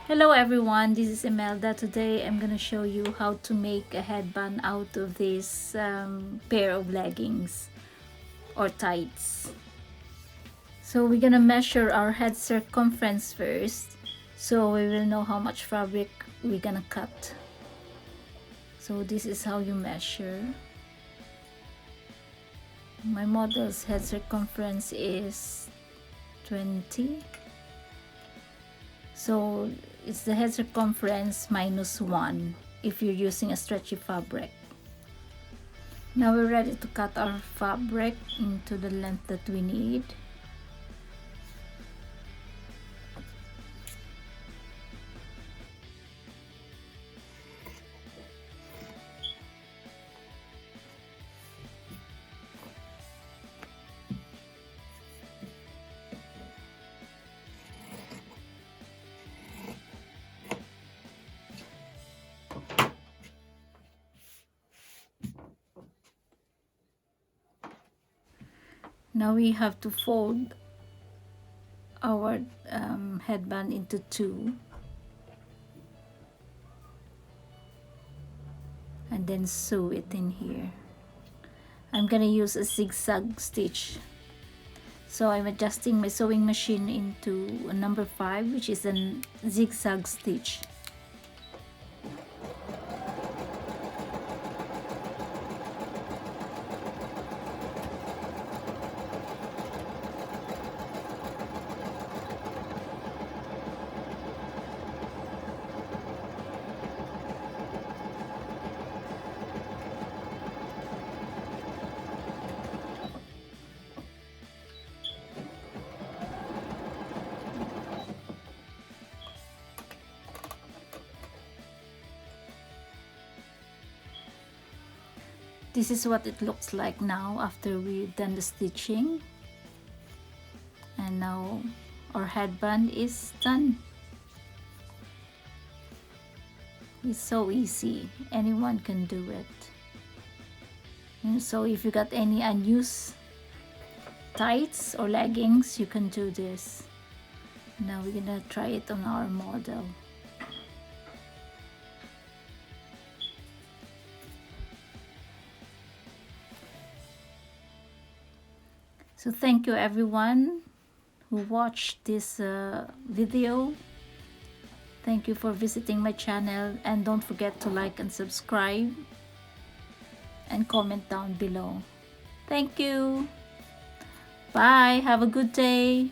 Hello everyone, this is Imelda. Today I'm gonna show you how to make a headband out of this pair of leggings or tights. So we're gonna measure our head circumference first, so we will know how much fabric we're gonna cut. So this is how you measure. My model's head circumference is 20. So it's the head circumference minus 1 if you're using a stretchy fabric. Now we're ready to cut our fabric into the length that we need. Now we have to fold our headband into 2 and then sew it in here. I'm gonna use a zigzag stitch, so I'm adjusting my sewing machine into a number 5, which is a zigzag stitch. This is what it looks like now after we've done the stitching. And now our headband is done. It's so easy. Anyone can do it. And so if you got any unused tights or leggings, you can do this. Now we're gonna try it on our model. So thank you everyone who watched this video. Thank you for visiting my channel, and don't forget to like and subscribe and comment down below. Thank you. Bye. Have a good day.